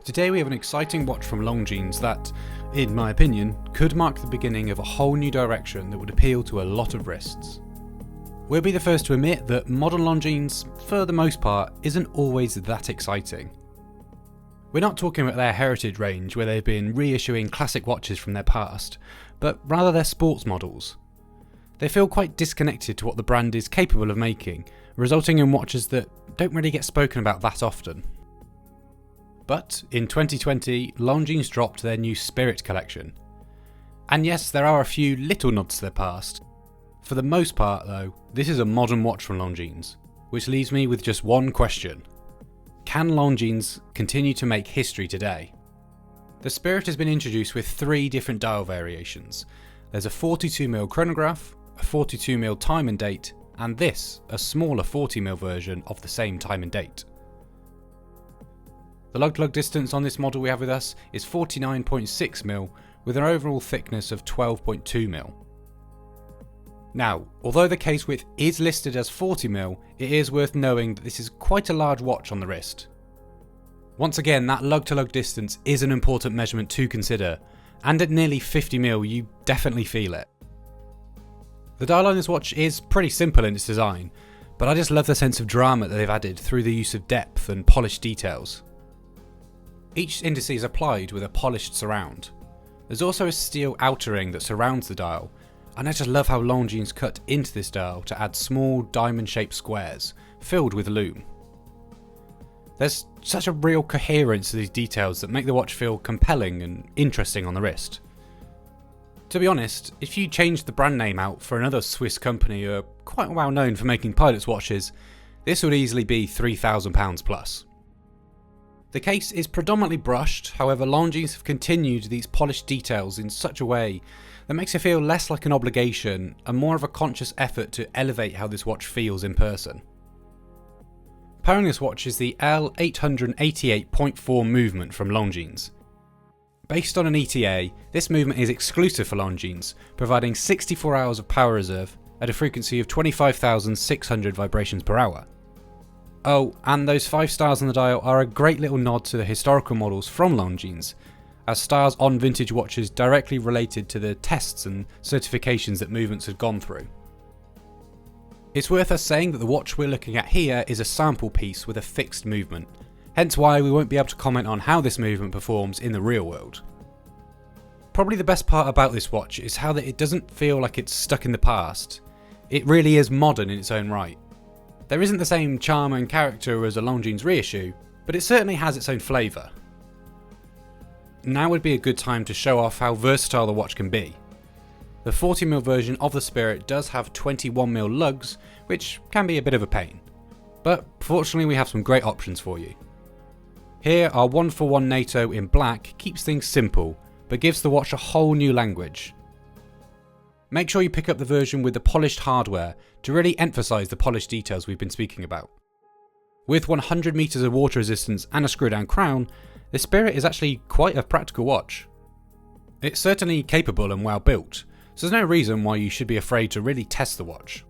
Today we have an exciting watch from Longines that, in my opinion, could mark the beginning of a whole new direction that would appeal to a lot of wrists. We'll be the first to admit that modern Longines, for the most part, isn't always that exciting. We're not talking about their heritage range where they've been reissuing classic watches from their past, but rather their sports models. They feel quite disconnected to what the brand is capable of making, resulting in watches that don't really get spoken about that often. But in 2020, Longines dropped their new Spirit collection. And yes, there are a few little nods to their past. For the most part though, this is a modern watch from Longines, which leaves me with just one question. Can Longines continue to make history today? The Spirit has been introduced with 3 different dial variations. There's a 42mm chronograph, a 42mm time and date, and this, a smaller 40mm version of the same time and date. The lug-to-lug distance on this model we have with us is 49.6mm with an overall thickness of 12.2mm. Now, although the case width is listed as 40mm, it is worth knowing that this is quite a large watch on the wrist. Once again, that lug-to-lug distance is an important measurement to consider, and at nearly 50mm you definitely feel it. The dial on this watch is pretty simple in its design, but I just love the sense of drama that they've added through the use of depth and polished details. Each indice is applied with a polished surround. There's also a steel outer ring that surrounds the dial, and I just love how Longines cut into this dial to add small diamond-shaped squares filled with lume. There's such a real coherence to these details that make the watch feel compelling and interesting on the wrist. To be honest, if you changed the brand name out for another Swiss company who are quite well known for making pilots' watches, this would easily be £3,000 plus. The case is predominantly brushed, however Longines have continued these polished details in such a way that makes it feel less like an obligation and more of a conscious effort to elevate how this watch feels in person. Powering this watch is the L888.4 movement from Longines. Based on an ETA, this movement is exclusive for Longines, providing 64 hours of power reserve at a frequency of 25,600 vibrations per hour. Oh, and those 5 stars on the dial are a great little nod to the historical models from Longines, as stars on vintage watches directly related to the tests and certifications that movements had gone through. It's worth us saying that the watch we're looking at here is a sample piece with a fixed movement, hence why we won't be able to comment on how this movement performs in the real world. Probably the best part about this watch is how that it doesn't feel like it's stuck in the past. It really is modern in its own right. There isn't the same charm and character as a Longines reissue, but it certainly has its own flavour. Now would be a good time to show off how versatile the watch can be. The 40mm version of the Spirit does have 21mm lugs, which can be a bit of a pain, but fortunately we have some great options for you. Here our 1-for-1 NATO in black keeps things simple, but gives the watch a whole new language. Make sure you pick up the version with the polished hardware to really emphasise the polished details we've been speaking about. With 100 meters of water resistance and a screw down crown, the Spirit is actually quite a practical watch. It's certainly capable and well built, so there's no reason why you should be afraid to really test the watch.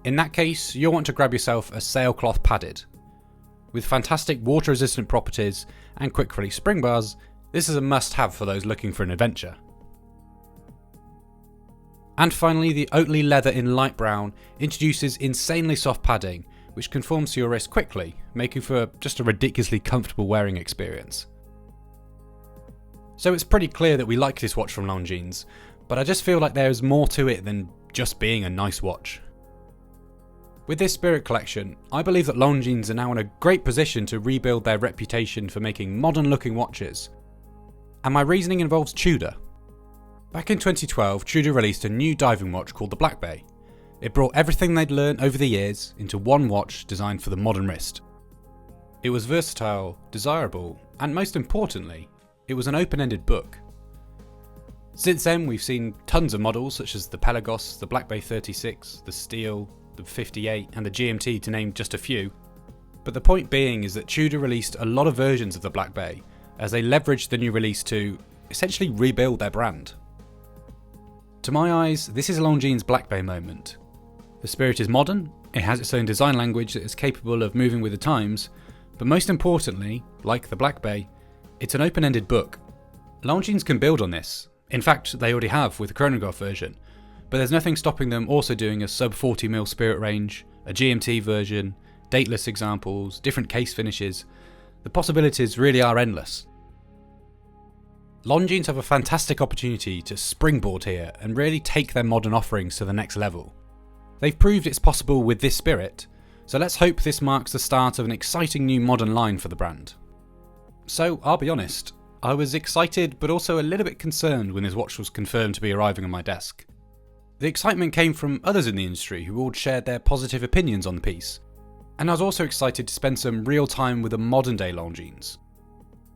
In that case, you'll want to grab yourself a Sailcloth padded. With fantastic water resistant properties and quick release spring bars, this is a must have for those looking for an adventure. And finally, the Otley leather in light brown introduces insanely soft padding, which conforms to your wrist quickly, making for just a ridiculously comfortable wearing experience. So it's pretty clear that we like this watch from Longines, but I just feel like there is more to it than just being a nice watch. With this Spirit collection, I believe that Longines are now in a great position to rebuild their reputation for making modern looking watches. And my reasoning involves Tudor. Back in 2012, Tudor released a new diving watch called the Black Bay. It brought everything they'd learned over the years into one watch designed for the modern wrist. It was versatile, desirable, and most importantly, it was an open-ended book. Since then, we've seen tons of models such as the Pelagos, the Black Bay 36, the Steel, the 58, and the GMT to name just a few. But the point being is that Tudor released a lot of versions of the Black Bay as they leveraged the new release to essentially rebuild their brand. To my eyes, this is Longines' Black Bay moment. The Spirit is modern, it has its own design language that is capable of moving with the times, But most importantly, like the Black Bay, it's an open-ended book. Longines can build on this. In fact, they already have with the chronograph version, but there's nothing stopping them also doing a sub 40mm spirit range, a GMT version, dateless examples, different case finishes. The possibilities really are endless. Longines have a fantastic opportunity to springboard here and really take their modern offerings to the next level. They've proved it's possible with this spirit, so let's hope this marks the start of an exciting new modern line for the brand. So I'll be honest, I was excited but also a little bit concerned when this watch was confirmed to be arriving on my desk. The excitement came from others in the industry who all shared their positive opinions on the piece, and I was also excited to spend some real time with a modern day Longines,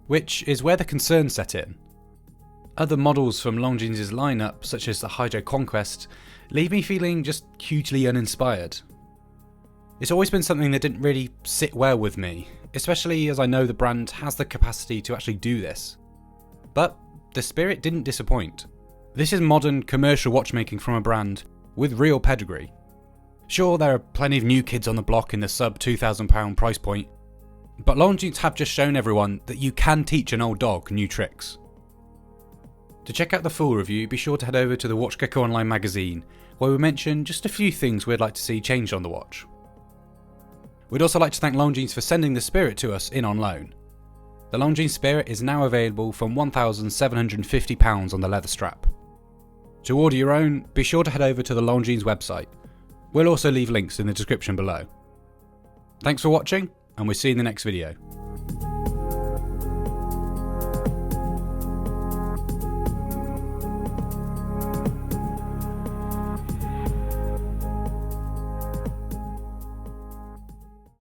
which is where the concerns set in. Other models from Longines' lineup, such as the Hydro Conquest, leave me feeling just hugely uninspired. It's always been something that didn't really sit well with me, especially as I know the brand has the capacity to actually do this. But the Spirit didn't disappoint. This is modern commercial watchmaking from a brand with real pedigree. Sure, there are plenty of new kids on the block in the sub £2,000 price point, but Longines have just shown everyone that you can teach an old dog new tricks. To check out the full review, be sure to head over to the WatchGecko online magazine, where we mention just a few things we'd like to see changed on the watch. We'd also like to thank Longines for sending the Spirit to us in on loan. The Longines Spirit is now available from £1,750 on the leather strap. To order your own, be sure to head over to the Longines website. We'll also leave links in the description below. Thanks for watching, and we'll see you in the next video.